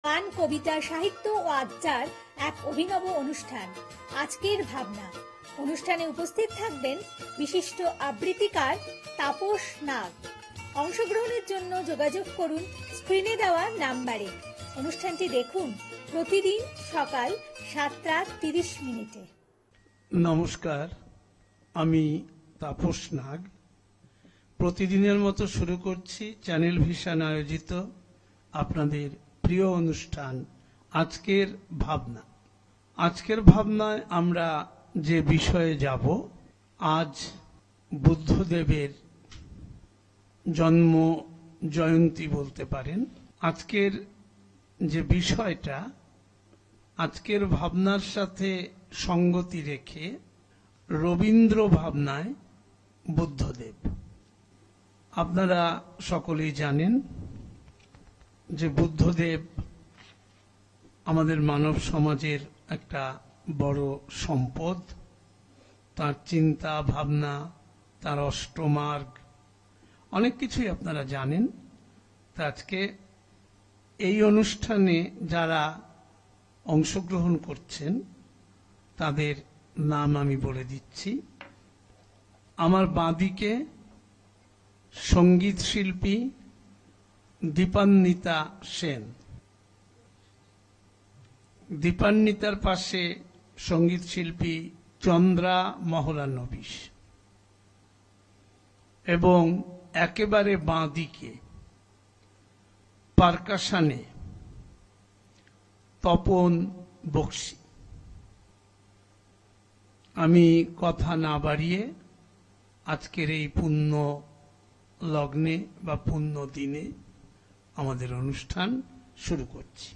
গান, কবিতা, সাহিত্য ও আড্ডার এক অভিনব অনুষ্ঠান আজকের ভাবনা। অনুষ্ঠানে উপস্থিত থাকবেন বিশিষ্ট আবৃত্তিকার তাপস নাগ। অংশগ্রহণের জন্য যোগাযোগ করুন স্ক্রিনে দেওয়া নাম্বারে। অনুষ্ঠানটি দেখুন প্রতিদিন সকাল 7:30। নমস্কার, আমি তাপস নাগ। প্রতিদিনের মতো শুরু করছি চ্যানেল ভিশন আয়োজিত আপনাদের প্রিয় অনুষ্ঠান আজকের ভাবনা। আজকের ভাবনায় আমরা যে বিষয়ে যাব, আজ বুদ্ধদেবের জন্ম জয়ন্তী বলতে পারেন। আজকের যে বিষয়টা, আজকের ভাবনার সাথে সঙ্গতি রেখে রবীন্দ্র ভাবনায় বুদ্ধদেব। আপনারা সকলেই জানেন যে বুদ্ধদেব আমাদের মানব সমাজের একটা বড় সম্পদ। তার চিন্তা ভাবনা, তার অষ্টমার্গ, অনেক কিছুই আপনারা জানেন। তা আজকে এই অনুষ্ঠানে যারা অংশগ্রহণ করছেন তাদের নাম আমি বলে দিচ্ছি। আমার বাঁদিকে সঙ্গীত শিল্পী দীপান্বিতা সেন, দীপান্বিতার পাশে সঙ্গীত শিল্পী চন্দ্রা মহলানবিশ, এবং একেবারে বাঁদিকে পারকাশনে তপন বক্সি। আমি কথা না বাড়িয়ে আজকের এই পুণ্য লগ্নে বা পুণ্য দিনে আমাদের অনুষ্ঠান শুরু করছি।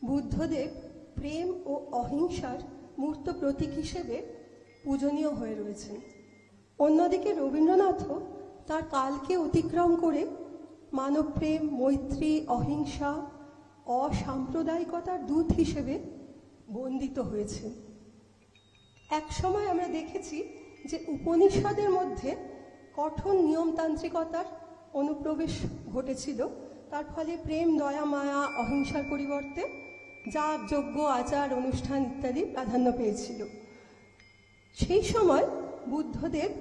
বুদ্ধদেব প্রেম ও অহিংসার মূর্ত প্রতীক হিসেবে পূজনীয় হয়ে রয়েছেন। অন্যদিকে রবীন্দ্রনাথও তার কালকে অতিক্রম করে মানবপ্রেম, মৈত্রী, অহিংসা, অসাম্প্রদায়িকতার দূত হিসেবে বন্দিত হয়েছেন। এক সময় আমরা দেখেছি যে উপনিষদের মধ্যে কঠোর নিয়মতান্ত্রিকতার অনুপ্রবেশ ঘটেছিল। তার ফলে প্রেম, দয়া, মায়া, অহিংসার পরিবর্তে যাগ, যজ্ঞ, আচার, অনুষ্ঠান ইত্যাদি প্রাধান্য পেয়েছিল। সেই সময় বুদ্ধদেব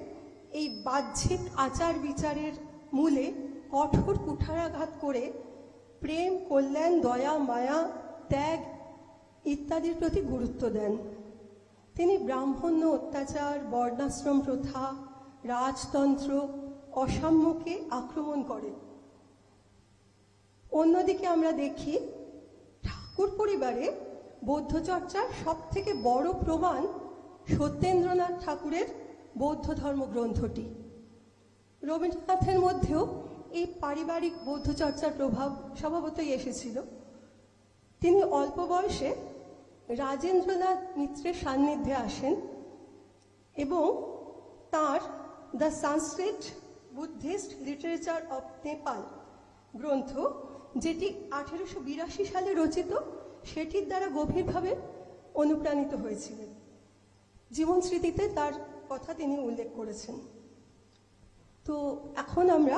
এই বাহ্যিক আচার বিচারের মূলে কঠোর কুঠারাঘাত করে প্রেম, কল্যাণ, দয়া, মায়া, ত্যাগ ইত্যাদির প্রতি গুরুত্ব দেন। তিনি ব্রাহ্মণ্য, অত্যাচার, বর্ণাশ্রম প্রথা, রাজতন্ত্র, অসাম্যকে আক্রমণ করেন। অন্যদিকে আমরা দেখি ঠাকুর পরিবারে বৌদ্ধ চর্চার সব থেকে বড় প্রমাণ সত্যেন্দ্রনাথ ঠাকুরের বৌদ্ধ ধর্মগ্রন্থটি। রবীন্দ্রনাথের মধ্যেও এই পারিবারিক বৌদ্ধ চর্চার প্রভাব স্বভাবতই এসেছিল। তিনি অল্প বয়সে রাজেন্দ্রনাথ মিত্রের সান্নিধ্যে আসেন এবং তার the Sanskrit Buddhist literature of Nepal গ্রন্থ, যেটি 1882 সালে রচিত, সেটির দ্বারা গভীরভাবে অনুপ্রাণিত হয়েছিলেন। জীবন স্মৃতিতে তার কথা তিনি উল্লেখ করেছেন। তো এখন আমরা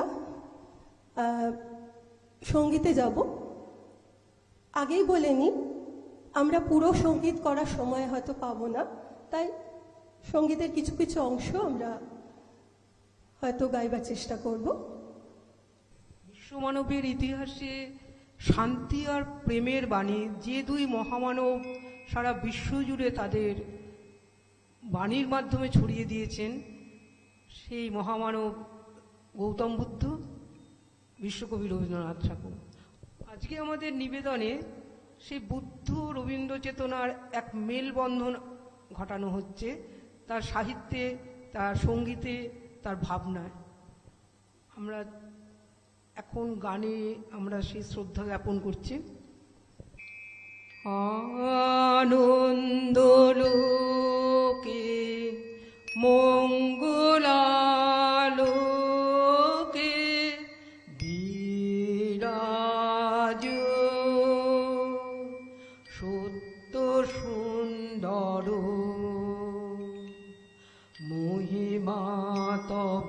সঙ্গীতে যাব। আগেই বলে নিই, আমরা পুরো সঙ্গীত করার সময় হয়তো পাবো না, তাই সঙ্গীতের কিছু কিছু অংশ আমরা হয়তো গাইবার চেষ্টা করব। বিশ্বমানবের ইতিহাসে শান্তি আর প্রেমের বাণী যে দুই মহামানব সারা বিশ্ব জুড়ে তাদের বাণীর মাধ্যমে ছড়িয়ে দিয়েছেন, সেই মহামানব গৌতম বুদ্ধ, বিশ্বকবি রবীন্দ্রনাথ ঠাকুর। আজকে আমাদের নিবেদনে সেই বুদ্ধ রবীন্দ্র চেতনার এক মেলবন্ধন ঘটানো হচ্ছে, তার সাহিত্যে, তার সঙ্গীতে, তার ভাবনায়। আমরা এখন গানে আমরা সেই শ্রদ্ধা জ্ঞাপন করছি। আনন্দ লোকে মঙ্গলালোকে বিরাজ সত্য সুন্দর মহিমা তব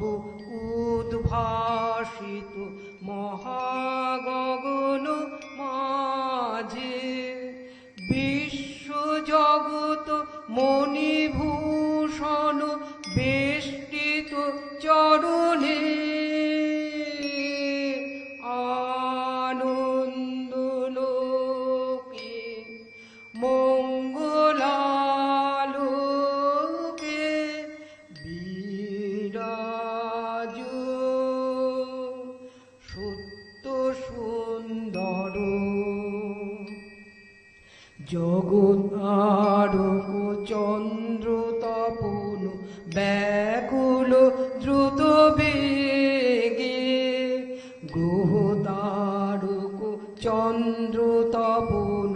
উদ্ভাসিত মহাগগন মা মণিভূষণ বেষ্টিত চরণে আনন্দ লোকে মঙ্গলালোকে বিরাজ সত্য সুন্দর জগৎ আরোক চন্দ্র তপন ব্যাকুল দ্রুত বেগে গ্রহ তারক চন্দ্র তপন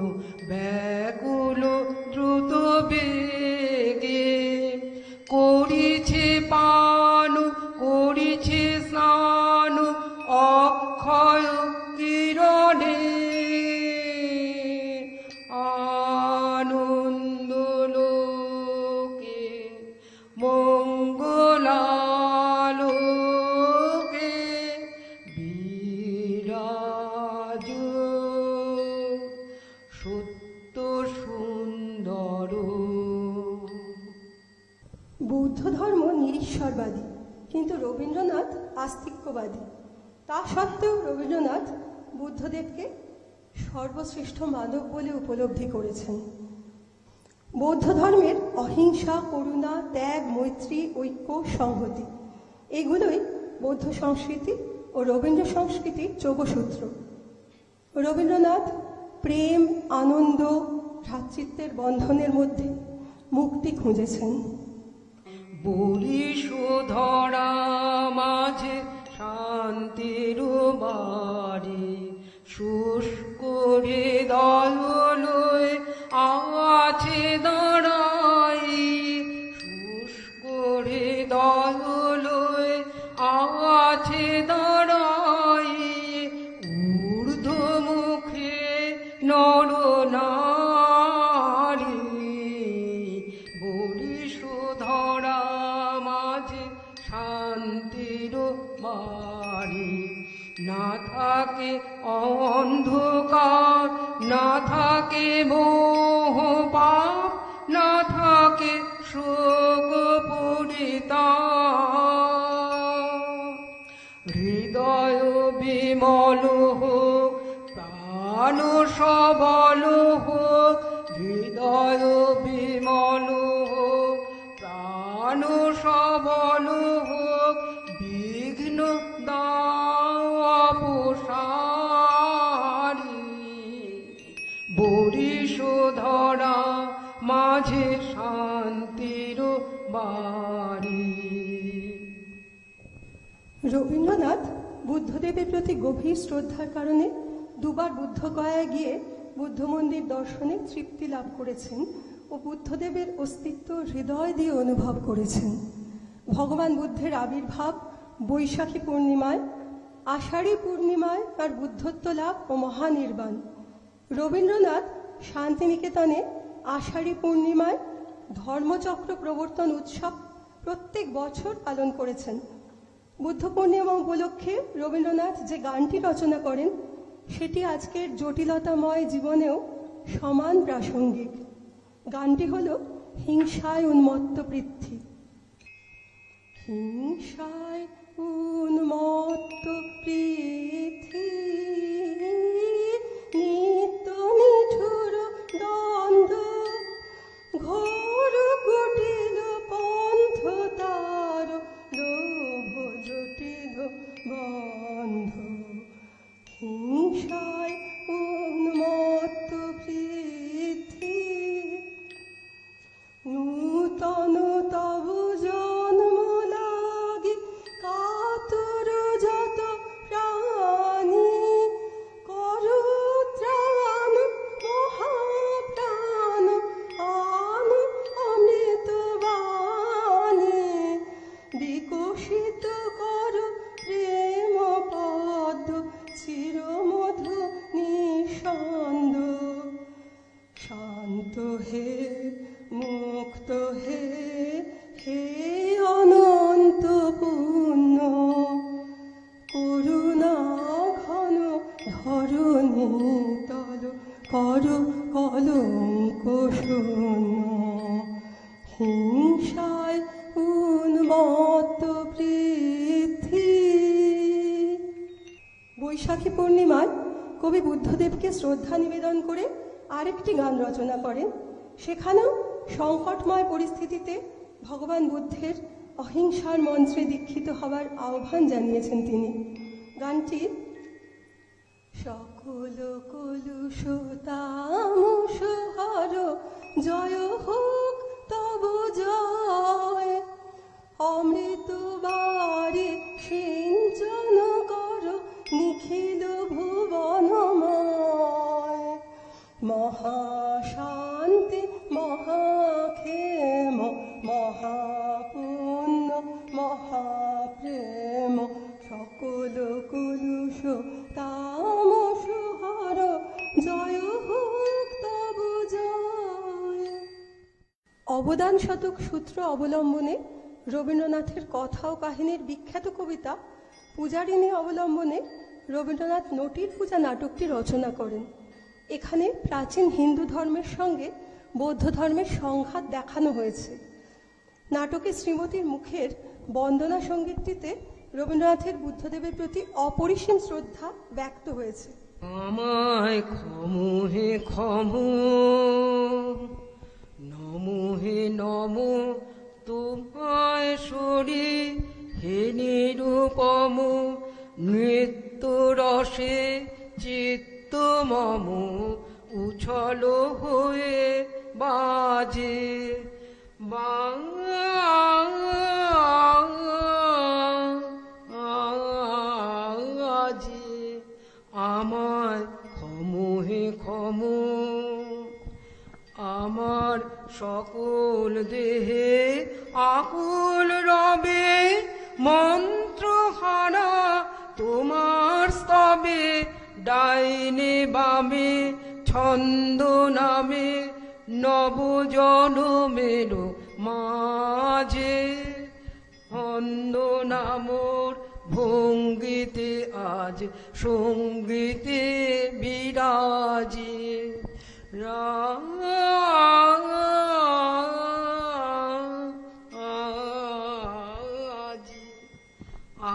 ব্যাকুল দ্রুত বেগে করিছে পান করিছে স্নান অক্ষয় কিরণে আনন্দ লোকে মঙ্গলালোকে বিরাজ সত্য সুন্দর। বৌদ্ধ ধর্ম নিরীশ্বরবাদী, কিন্তু রবীন্দ্রনাথ আস্তিক্যবাদী। তা সত্ত্বেও রবীন্দ্রনাথ বুদ্ধদেবকে সর্বশ্রেষ্ঠ মানব বলে উপলব্ধি করেছেন। বৌদ্ধ ধর্মের অহিংসা, করুণা, ত্যাগ, মৈত্রী, ঐক্য, সংহতি এগুলোই বৌদ্ধ সংস্কৃতি ও রবীন্দ্র সংস্কৃতির যোগসূত্র। রবীন্দ্রনাথ প্রেম, আনন্দ, ভ্রাতৃত্বের বন্ধনের মধ্যে মুক্তি খুঁজেছেন। বরিশোধরা মাঝে শান্তির বাড়ি শুষ্ক হৃদয় লয়ে আছে দাঁড়াই শুষ্ক হৃদয় লয়ে আছে দাঁড়াই ঊর্ধ্ব মুখে নরনারী বরিশোধরা মাঝে শান্তির বাড়ি না থাকে অন্ধকার না থাকে মোহ পাপ না থাকে শোক পরিতাপ হৃদয় বিমল হোক প্রাণ সবল হোক হৃদয় বিমল হোক প্রাণ সবল হোক বিঘ্ন দাপসারি বরিশোধরা মাঝে শান্তির বাড়ি। রবীন্দ্রনাথ বুদ্ধদেবের প্রতি গভীর শ্রদ্ধার কারণে দুবার বুদ্ধগয়ায় গিয়ে বুদ্ধ মন্দির দর্শনে তৃপ্তি লাভ করেছেন ও বুদ্ধদেবের অস্তিত্ব হৃদয় দিয়ে অনুভব করেছেন। ভগবান বুদ্ধের আবির্ভাব বৈশাখী পূর্ণিমায়, আষাঢ়ী পূর্ণিমায় তার বুদ্ধত্ব লাভ ও মহানির্বাণ। রবীন্দ্রনাথ শান্তিনিকেতনে আষাঢ়ী পূর্ণিমায় ধর্মচক্র প্রবর্তন উৎসব প্রত্যেক বছর পালন করেছেন। বুদ্ধ পূর্ণিমা উপলক্ষে রবীন্দ্রনাথ যে গানটি রচনা করেন সেটি আজকের জটিলতাময় জীবনেও সমান প্রাসঙ্গিক। গানটি হল হিংসায় উন্মত্ত পৃথ্বী। হিংসায় উন্মত্ত পৃথ্বী নিত্য নিঠুর দ্বন্দ্ব ঘোর কুটিল পন্থ তার লোভ জটিল বন্ধ হিংসায় উন্মত্ত পৃথ্বী নূতন তব জন্ম লাগি কাতর যত প্রাণী করু ত্রাণ মহাপ্রাণ আন অমৃত বাণী বিকশিত করু প্রেম পদ চিরমধু নিঃসন্দ শান্ত হে মুক্ত হে হে অনন্ত পূর্ণ করুণা ঘন ধরণী তল কর কলঙ্ক শূন্য হিংসায় উন্মত্ত পৃথ্বী। বৈশাখী পূর্ণিমায় কবি বুদ্ধদেবকে শ্রদ্ধা নিবেদন করে আরেকটি গান রচনা করেন। সেখানেও সংকটময় পরিস্থিতিতে ভগবান বুদ্ধের অহিংসার মন্ত্রে দীক্ষিত হবার আহ্বান জানিয়েছেন তিনি। গানটি সকল কলুষ তামস হর, জয় হোক তব জয়, অমৃত বারে সিঞ্চন কর নিখিল ভুবনময়। মহাশান্তি মহাক্ষেম মহাপুণ্য মহাপ্রেম, সকল কলুষ তামস হর, জয় হোক তব জয়। অবদান শতক সূত্র অবলম্বনে রবীন্দ্রনাথের কথা ও কাহিনীর বিখ্যাত কবিতা পূজারিণী অবলম্বনে রবীন্দ্রনাথ নটির পূজা নাটকটি রচনা করেন। এখানে প্রাচীন হিন্দু ধর্মের সঙ্গে বৌদ্ধ ধর্মের সংঘাত দেখানো হয়েছে। নাটকে শ্রীমতীর মুখের বন্দনা সঙ্গীতটিতে রবীন্দ্রনাথের বুদ্ধদেবের প্রতি অপরিসীম শ্রদ্ধা ব্যক্ত হয়েছে। আমায় ক্ষমু হে ক্ষমু, নমো হে নমো তোমায় সরি, হে নিরূপম নৃত্য রসে চিত্ত মম, উছল হয়ে বাজে বাজে। আমায় ক্ষমু হে ক্ষমু, আমার সকল দেহে আকুল রবে, মন্ত্র হারা তোমার স্তবে, ডাইনে বামে ছন্দ নামে নব জনমের মাঝে, অন্ধ নামর ভঙ্গিতে আজ সঙ্গীতে বিরাজে।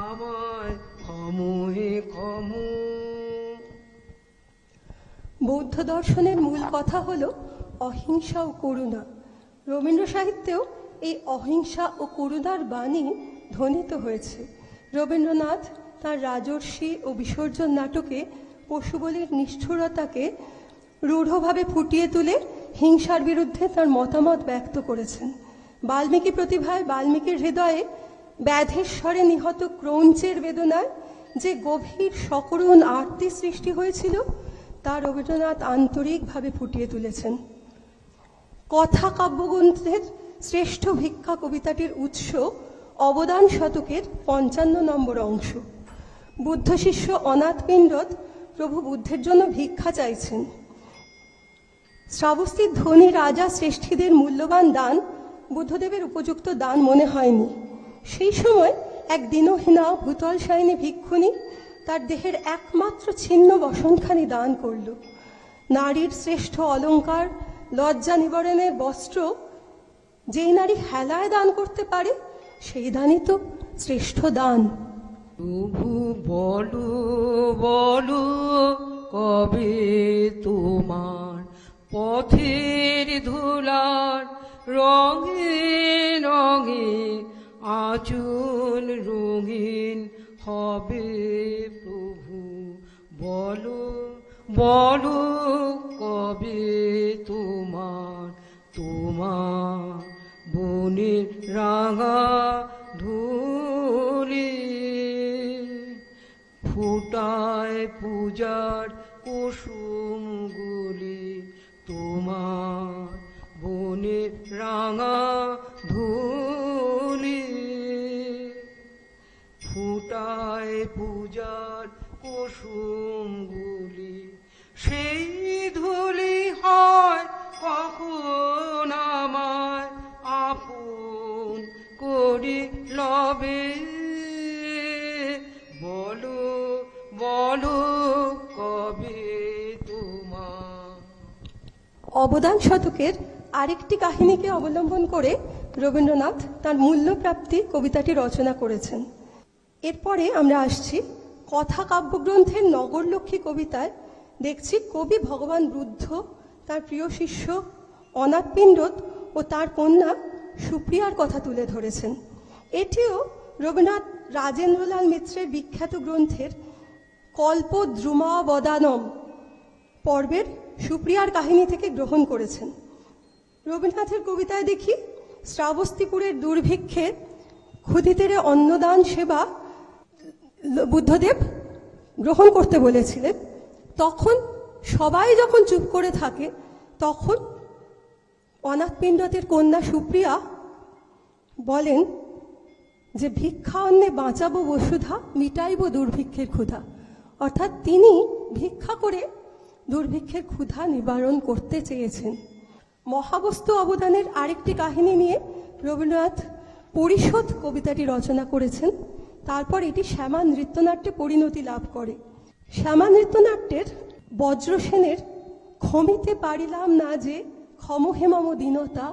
আমায় ক্ষমু হে ক্ষমু। বৌদ্ধ দর্শনের মূল কথা হল অহিংসা ও করুণা। রবীন্দ্র সাহিত্যেও এই অহিংসা ও করুণার বাণী ধ্বনিত হয়েছে। রবীন্দ্রনাথ তাঁর রাজর্ষি ও বিসর্জন নাটকে পশুবলির নিষ্ঠুরতাকে রূঢ়ভাবে ফুটিয়ে তুলে হিংসার বিরুদ্ধে তার মতামত ব্যক্ত করেছেন। বাল্মীকি প্রতিভায় বাল্মীকির হৃদয়ে ব্যাধের স্বরে নিহত ক্রৌঞ্চের বেদনায় যে গভীর সকরুণ আরতি সৃষ্টি হয়েছিল তা রবীন্দ্রনাথ আন্তরিকভাবে ফুটিয়ে তুলেছেন। কথা কাব্যগ্রন্থের শ্রেষ্ঠ ভিক্ষা কবিতাটির উৎস অবদান শতকের ৫৫ নম্বর অংশ। বুদ্ধ শিষ্য অনাথ পিণ্ডত প্রভু বুদ্ধের জন্য ভিক্ষা চাইছেন। শ্রাবস্তীর ধনী রাজা শ্রেষ্ঠীদের মূল্যবান দান বুদ্ধদেবের উপযুক্ত দান মনে হয়নি। সেই সময় এক দীনহীনা ভূতলশায়িনী ভিক্ষুণী তার দেহের একমাত্র ছিন্ন বসনখানি দান করল। নারীর শ্রেষ্ঠ অলঙ্কার লজ্জা নিবারণের বস্ত্র যেই নারী হেলায় দান করতে পারে সেই দানই তো শ্রেষ্ঠ দান। প্রভু বলো বলো কবে তোমার পথের ধুলার রঙে রঙে আঁচল রঙিন হবে প্রভু, বলো বলো কবে তোমার বনের রাঙা ধুলি ফুটায় পূজার কুসুমগুলি, তোমার বনের রাঙা ধুলি ফুটায় পূজার কুসুমগুলি, সেই ধুলি হয় কখন আমায় আপন করি লবে, বলো বলো কবে তোমার। অবদান শতকের আরেকটি কাহিনীকে অবলম্বন করে রবীন্দ্রনাথ তার মূল্যপ্রাপ্তি কবিতাটি রচনা করেছেন। এরপরে আমরা আসছি কথা কাব্যগ্রন্থের নগরলক্ষ্মী কবিতায়। দেখছি কবি ভগবান বুদ্ধ তার প্রিয় শিষ্য অনাথ পিণ্ডত ও তার কন্যা সুপ্রিয়ার কথা তুলে ধরেছেন। এটিও রবীন্দ্রনাথ রাজেন্দ্রলাল মিত্রের বিখ্যাত গ্রন্থের কল্পদ্রুমাবদানম পর্বের সুপ্রিয়ার কাহিনী থেকে গ্রহণ করেছেন। রবীন্দ্রনাথের কবিতায় দেখি শ্রাবস্তিপুরের দুর্ভিক্ষে ক্ষুধিতের অন্নদান সেবা বুদ্ধদেব গ্রহণ করতে বলেছিলেন। তখন সবাই যখন চুপ করে থাকে, তখন অনাথ পিণ্ডতের কন্যা সুপ্রিয়া বলেন যে ভিক্ষা অন্নে বাঁচাবো বসুধা, মিটাইব দুর্ভিক্ষের ক্ষুধা। অর্থাৎ তিনি ভিক্ষা করে দুর্ভিক্ষের ক্ষুধা নিবারণ করতে চেয়েছেন। মহাবস্তু অবদানের আরেকটি কাহিনী নিয়ে রবীন্দ্রনাথ পরিশোধ কবিতাটি রচনা করেছেন। তারপর এটি শ্যামা নৃত্যনাট্যে পরিণতি লাভ করে। শ্যামা নৃত্যনাট্যের বজ্রসেনের ক্ষমিতে পারিলাম না যে, ক্ষমহে মম দীনতা,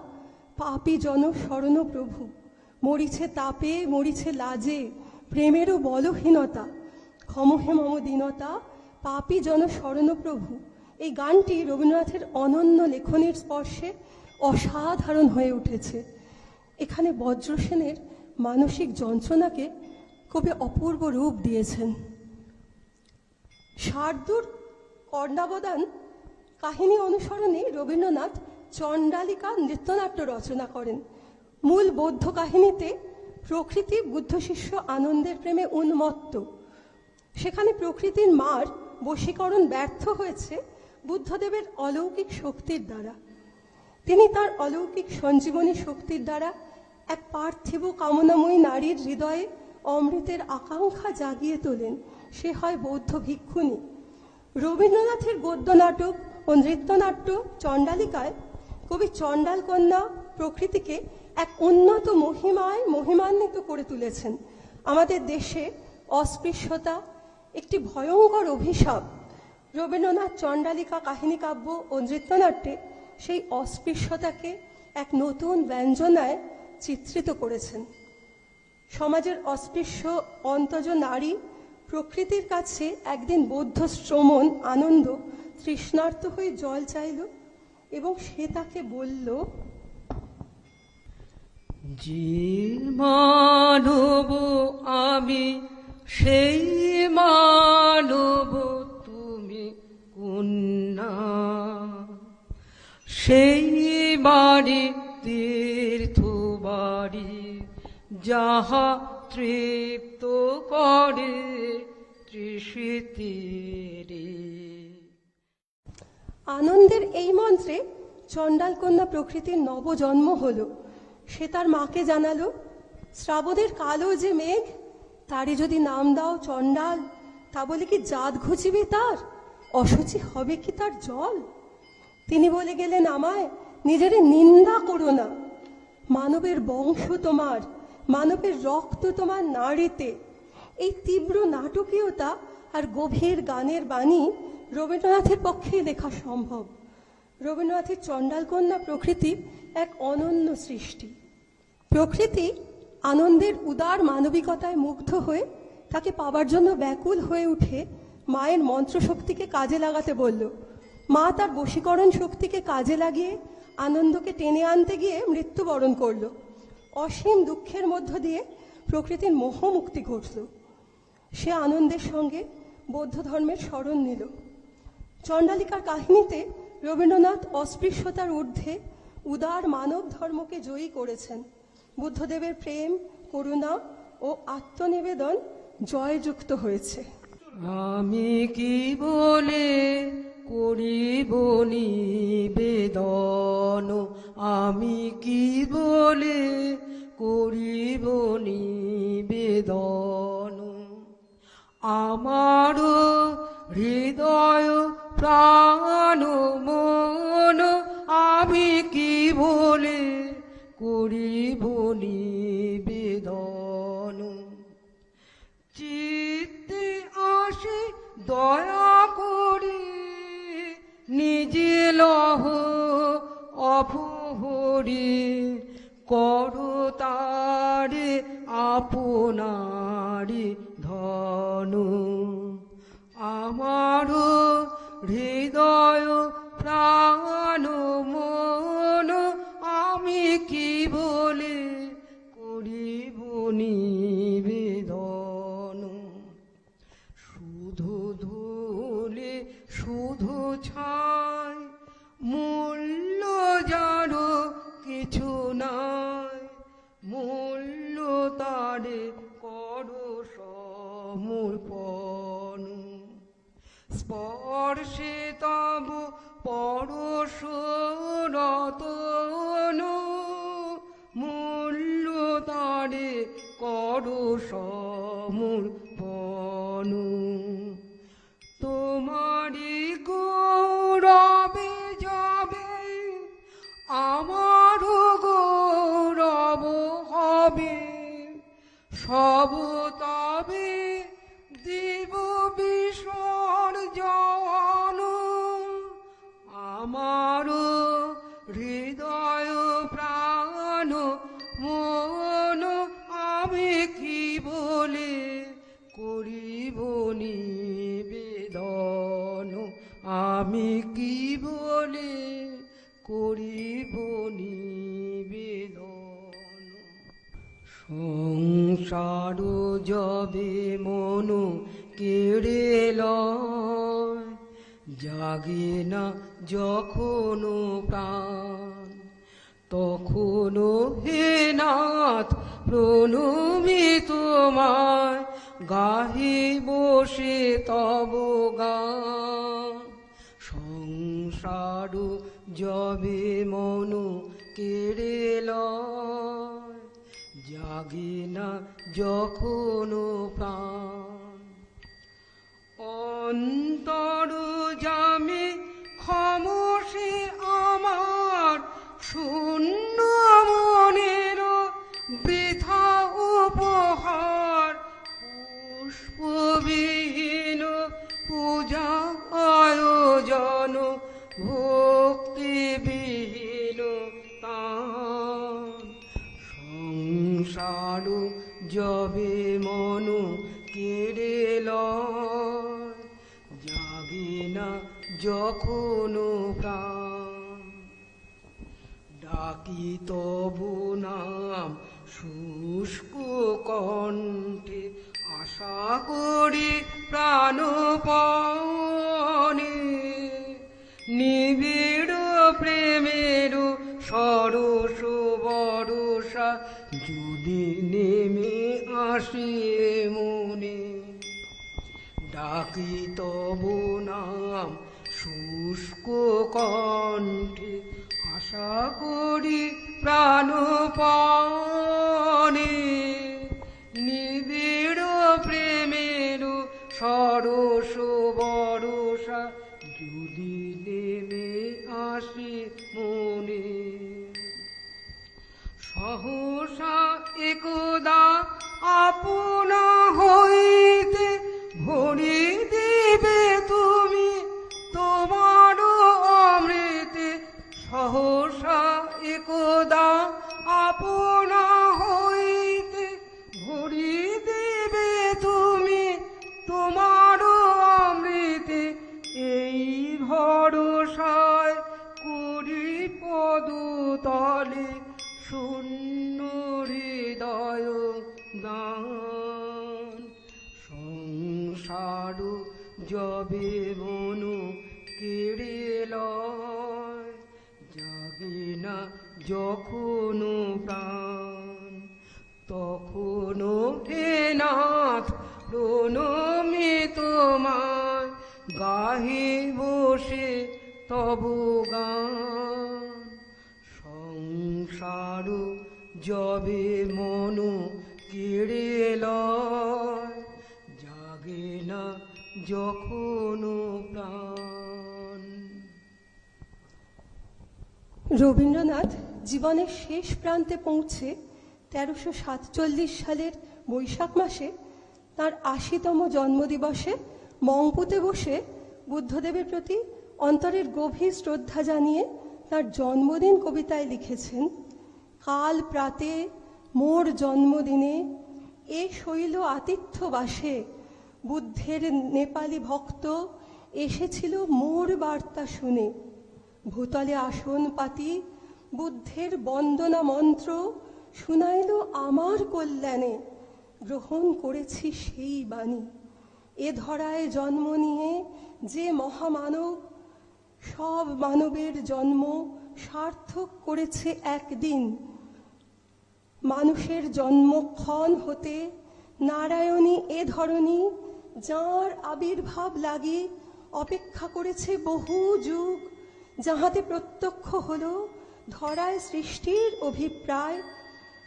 পাপী জন শরণ প্রভু, মরিছে তাপে মরিছে লাজে, প্রেমেরও বলহীনতা, ক্ষমহে মম দীনতা, পাপী জন শরণ প্রভু। এই গানটি রবীন্দ্রনাথের অনন্য লেখনীর স্পর্শে অসাধারণ হয়ে উঠেছে। এখানে বজ্রসেনের মানসিক যন্ত্রণাকে কবি অপূর্ব রূপ দিয়েছেন। শার্দূল কর্ণাবদান কাহিনী অনুসরণে রবীন্দ্রনাথ চণ্ডালিকা নৃত্যনাট্য রচনা করেন। মূল বৌদ্ধ কাহিনীতে প্রকৃতি বুদ্ধ শিষ্য আনন্দের প্রেমে উন্মত্ত। সেখানে প্রকৃতির মার বশীকরণ ব্যর্থ হয়েছে বুদ্ধদেবের অলৌকিক শক্তির দ্বারা। তিনি তার অলৌকিক সঞ্জীবনী শক্তির দ্বারা এক পার্থিব কামনাময়ী নারীর হৃদয়ে অমৃতের আকাঙ্ক্ষা জাগিয়ে তোলেন। সে হয় বৌদ্ধ ভিক্ষুণী। রবীন্দ্রনাথের গদ্য নাটক ও নৃত্যনাট্য চণ্ডালিকায় কবি চণ্ডাল কন্যা প্রকৃতিকে এক উন্নত মহিমায় মহিমান্বিত করে তুলেছেন। আমাদের দেশে অস্পৃশ্যতা একটি ভয়ঙ্কর অভিশাপ। রবীন্দ্রনাথ চণ্ডালিকা কাহিনী কাব্য ও নৃত্যনাট্যে সেই অস্পৃশ্যতাকে এক নতুন ব্যঞ্জনায় চিত্রিত করেছেন। সমাজের অস্পৃশ্য অন্তজ নারী প্রকৃতির কাছে একদিন বৌদ্ধ শ্রমণ আনন্দ তৃষ্ণার্ত হয়ে জল চাইল এবং সে তাকে বলল, যে মানব আমি সেই মানব তুমি কন্যা, সেই বাড়ি তীর্থ বাড়ি যাহা তৃপ্ত করে তৃষিতের। আনন্দের এই মন্ত্রে চণ্ডাল কন্যা প্রকৃতির নবজন্ম হলো। সে তার মাকে জানালো, শ্রাবণের কালো যে মেঘ, তারই যদি নাম দাও চণ্ডাল, তা বলে কি জাত ঘুচিবে তার, অসুচি হবে কি তার জল। তিনি বলে গেলেন, আমায় নিজের নিন্দা করো না, মানবের বংশ তোমার, মানবের রক্ত তোমার নাড়িতে। এই তীব্র নাটকীয়তা আর গভীর গানের বাণী রবীন্দ্রনাথের পক্ষে লেখা সম্ভব। রবীন্দ্রনাথের চণ্ডাল কন্যা প্রকৃতি এক অনন্য সৃষ্টি। প্রকৃতি আনন্দের উদার মানবিকতায় মুগ্ধ হয়ে তাকে পাবার জন্য ব্যাকুল হয়ে উঠে মায়ের মন্ত্রশক্তিকে কাজে লাগাতে বলল। মা তার বশীকরণ শক্তিকে কাজে লাগিয়ে আনন্দকে টেনে আনতে গিয়ে মৃত্যুবরণ করল। অসীম দুঃখের মধ্য দিয়ে প্রকৃতির মোহমুক্তি ঘটল। সে আনন্দের সঙ্গে বৌদ্ধ ধর্মের শরণ নিল। চণ্ডালিকার কাহিনীতে রবীন্দ্রনাথ অস্পৃশ্যতার ঊর্ধ্বে উদার মানব ধর্মকে জয়ী করেছেন। বুদ্ধদেবের প্রেম, করুণা ও আত্মনিবেদন জয়যুক্ত হয়েছে। আমি কি বলে করিব নিবেদন, আমি কি বলে করিব নিবেদন, আমার হৃদয় প্রাণ মন আমি কি বলে করিব নিবেদন। চিত্তে আসে দয়া করি নিজে লহ অভয় করি করো তারে আপনারি ধন। আমারও হৃদয় প্রাণ মন আমি কি বলে করিব নিবেদন। শুধু ধুলে শুধু ছাই মূল্য জানো কিছু নাই, মূল্য তারে করো সমর্পণ। স্পর্শে তব পরশ রতন, মূল্য তারে করো সমর্পণ। তোমারি গৌরবে যাবে আমারও গৌরব হবে, সব তবে দিব বিসর্জন। আমারও হৃদয় প্রাণ মন আমি কি বলে করিব নিবেদন, আমি কি বলে করিব নিবেদন। সংসার যবে মন কেড়ে লয়, জাগে না যখনো প্রাণ, তখনো হে নাথ প্রণমি তোমায়, গাহি বসে তব গান। সংসার যবে মন কেড়ে লয়, জাগে না যখনো প্রাণ, অন্তর জামে ক্ষমসে আমার শূন্য মনের বৃথা উপহার। পুষ্পবিহীন পূজা আয়োজন ভক্তিবিহীন তান। সংসার যবে মন কেড়ে লয়, জাগে না যখনো প্রাণ। ডাকি তবু নাম শুষ্ক কণ্ঠে, আশা করি প্রাণপণে। নিবিড় প্রেমের সরস বরষা যদি নেমে আসে মনে, ডাকি তবু নাম শুষ্ক কণ্ঠে, আশা করি প্রাণপণে। নিবিড় প্রেমের সরস বরষা যদি নেমে আসে মনে, সহসা একদা আপনা হইতে ভরি দিবে তুমি তোমার অমৃতে। সহসা একদা আপনা হইতে ভরি দিবে তুমি তোমার অমৃতে। এই ভরসায় করি পদতলে শূন্য হৃদয় দান। সংসার যবে মন কেড়ে লয়, জাগে না যখনো প্রাণ, তখনো হে নাথ প্রণমি তোমায়, গাহি বসে তবু গান। সংসার যবে মন কেড়ে লয়, জাগে না যখনো প্রাণ। রবীন্দ্রনাথ জীবনের শেষ প্রান্তে পৌঁছে ১৩৪৭ সালের বৈশাখ মাসে তাঁর ৮০তম জন্মদিবসে মংপুতে বসে বুদ্ধদেবের প্রতি অন্তরের গভীর শ্রদ্ধা জানিয়ে তার জন্মদিন কবিতায় লিখেছেন, কাল প্রাতে মোর জন্মদিনে এ শৈল আতিথ্য বাসে বুদ্ধের নেপালি ভক্ত এসেছিল মোর বার্তা শুনে। ভূতলে আসন পাতি বুদ্ধের বন্দনা মন্ত্র শুনাইল আমার কল্যাণে, গ্রহণ করেছি সেই বাণী। এ ধরায় জন্ম নিয়ে যে মহামানব সব মানবের জন্ম সার্থক করেছে একদিন। মানুষের জন্মক্ষণ হতে নারায়ণী এ ধরনী, যাঁর আবির্ভাব লাগি অপেক্ষা করেছে বহু যুগ, যাহাতে প্রত্যক্ষ হল ধরায় সৃষ্টির অভিপ্রায়।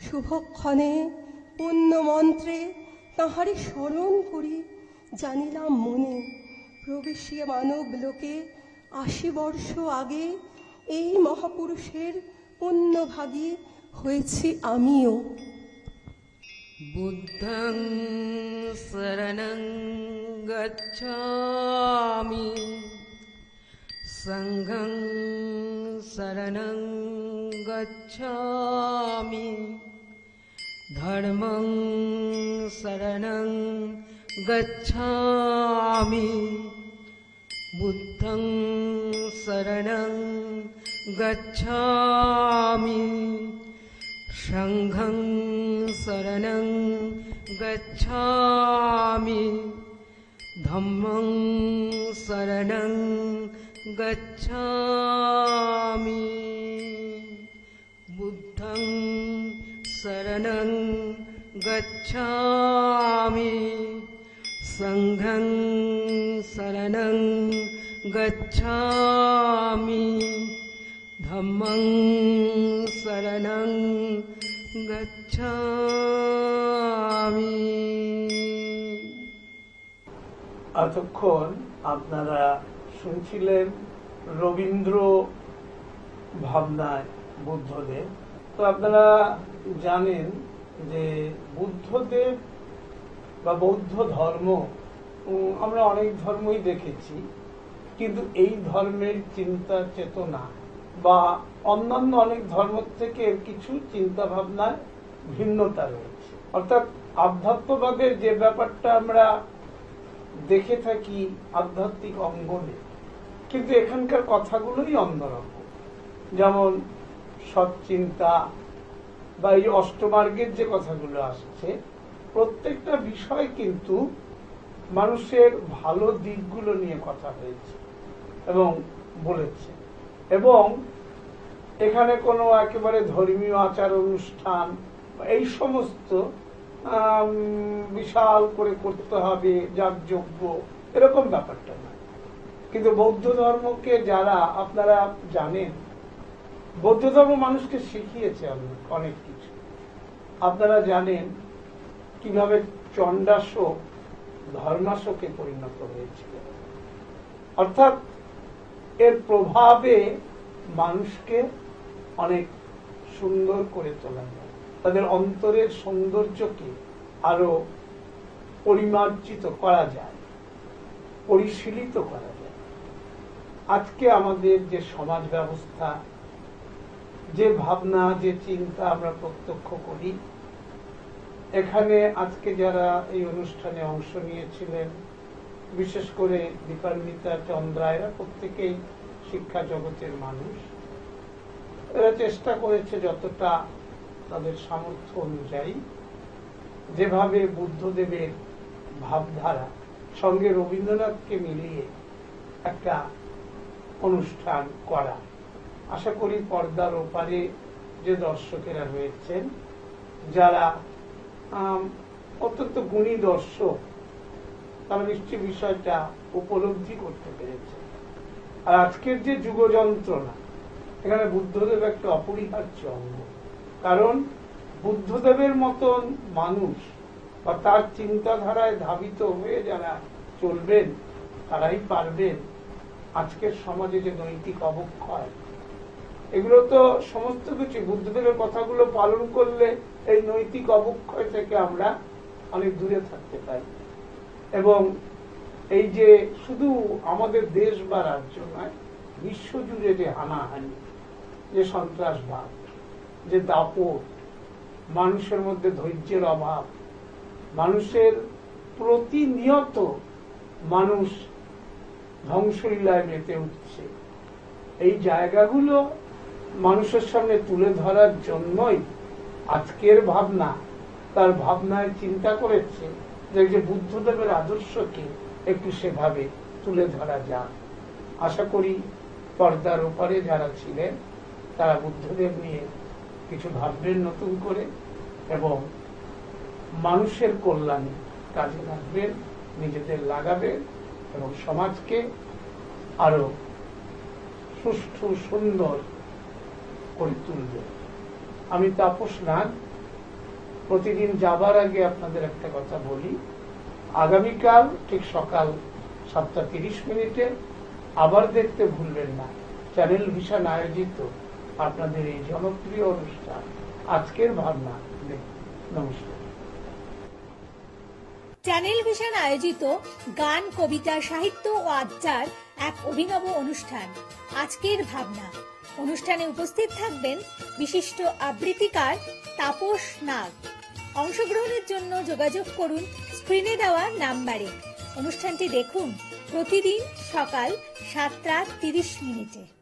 শুভক্ষণে পুণ্য মন্ত্রে তাহারে স্মরণ করি, জানিলাম মনে প্রবেশিয়া মানব লোকে ৮০ বর্ষ আগে এই মহাপুরুষের পুণ্যভাগী হয়েছি আমিও। বুদ্ধং শরণং গচ্ছামি, সংঘং শরণং গচ্ছামি, ধর্মং শরণং গচ্ছামি, বুদ্ধং শরণং গচ্ছামি, সংঘং শরণং গচ্ছামি, ধম্মং শরণং গচ্ছামি, বুদ্ধং শরণং গচ্ছামি, সংঘং শরণং গচ্ছামি, ধম্মং শরণং গচ্ছামি। এতক্ষণ আপনারা শুনছিলেন রবীন্দ্র ভাবনায় বুদ্ধদেব। তো আপনারা জানেন যে বুদ্ধদেব বা বৌদ্ধ ধর্ম, আমরা অনেক ধর্মই দেখেছি, কিন্তু এই ধর্মের চিন্তা চেতনা বা অন্যান্য অনেক ধর্ম থেকে কিছু চিন্তা ভাবনায় ভিন্নতা রয়েছে। অর্থাৎ আধ্যাত্মবাদের যে ব্যাপারটা আমরা দেখে থাকি আধ্যাত্মিক অঙ্গনে, কিন্তু এখানকার কথাগুলোই অন্যরকম। যেমন সৎচিন্তা বা এই অষ্টমার্গের যে কথাগুলো আসছে, প্রত্যেকটা বিষয় কিন্তু মানুষের ভালো দিকগুলো নিয়ে কথা হয়েছে এবং বলেছে। এবং এখানে কোনো একেবারে ধর্মীয় আচার অনুষ্ঠান এই সমস্ত বিশাল করে করতে হবে যাগযজ্ঞ, এরকম ব্যাপারটা না। কিন্তু বৌদ্ধ ধর্মকে যারা আপনারা জানেন, বৌদ্ধ ধর্ম মানুষকে শিখিয়েছে অনেক কিছু। আপনারা জানেন কিভাবে চণ্ডাশোক ধর্মাশোকে পরিণত হয়েছিল। অর্থাৎ এর প্রভাবে মানুষকে অনেক সুন্দর করে তোলা যায়, তাদের অন্তরের সৌন্দর্যকে আরো পরিমার্জিত করা যায়, পরিশীলিত করা যায়। আজকে আমাদের যে সমাজ ব্যবস্থা, যে ভাবনা, যে চিন্তা আমরা প্রত্যক্ষ করি, এখানে আজকে যারা এই অনুষ্ঠানে অংশ নিয়েছিলেন, বিশেষ করে দীপান্বিতা, চন্দ্রা, এরা প্রত্যেকেই শিক্ষা জগতের মানুষ। এরা চেষ্টা করেছে যতটা তাদের সামর্থ্য অনুযায়ী, যেভাবে বুদ্ধদেবের ভাবধারা সঙ্গে রবীন্দ্রনাথকে মিলিয়ে একটা অনুষ্ঠান করা। আশা করি পর্দার ওপারে যে দর্শকেরা রয়েছেন, যারা অত্যন্ত গুণী দর্শক, তারা নিশ্চয়ই বিষয়টা উপলব্ধি করতে পেরেছে। আর আজকের যে যুগ যন্ত্রণা, এখানে বুদ্ধদেব একটা অপরিহার্য অঙ্গ। কারণ বুদ্ধদেবের মতন মানুষ বা তার চিন্তাধারায় ধাবিত হয়ে যারা চলবেন, তারাই পারবেন আজকের সমাজে যে নৈতিক অবক্ষয়, এগুলো তো সমস্ত কিছু বুদ্ধদেবের কথাগুলো পালন করলে এই নৈতিক অবক্ষয় থেকে আমরা অনেক দূরে থাকতে পারি। এবং এই যে শুধু আমাদের দেশ বা রাজ্য নয়, বিশ্বজুড়ে যে হানাহানি, যে সন্ত্রাসবাদ, যে দাপট, মানুষের মধ্যে ধৈর্যের অভাব, মানুষের প্রতিনিয়ত মানুষ ধ্বংসলীলায় মেতে উঠছে, এই জায়গাগুলো মানুষের সামনে তুলে ধরার জন্যই আজকের ভাবনা তার ভাবনায় চিন্তা করেছে যে বুদ্ধদেবের আদর্শকে একটু সেভাবে তুলে ধরা যাক। আশা করি পর্দার ওপারে যারা ছিলেন তারা বুদ্ধদেব নিয়ে কিছু ভাববেন নতুন করে এবং মানুষের কল্যাণে কাজে লাগবেন, নিজেদের লাগাবেন এবং সমাজকে আরো সুষ্ঠু সুন্দর করে তুলবে। আমি তাপস নাগ। প্রতিদিন যাবার আগে আপনাদের একটা কথা বলি, আগামীকাল ঠিক সকাল 7:30 আবার দেখতে ভুলবেন না চ্যানেল ভিশন আয়োজিত আপনাদের এই জনপ্রিয় অনুষ্ঠান আজকের ভাবনা। নমস্কার। চ্যানেল ভিশন আয়োজিত গান, কবিতা, সাহিত্য ও আড্ডার এক অভিনব অনুষ্ঠান আজকের ভাবনা। অনুষ্ঠানে উপস্থিত থাকবেন বিশিষ্ট আবৃত্তিকার তাপস নাগ। অংশগ্রহণের জন্য যোগাযোগ করুন স্ক্রিনে দেওয়া নাম্বারে। অনুষ্ঠানটি দেখুন প্রতিদিন সকাল 7:30।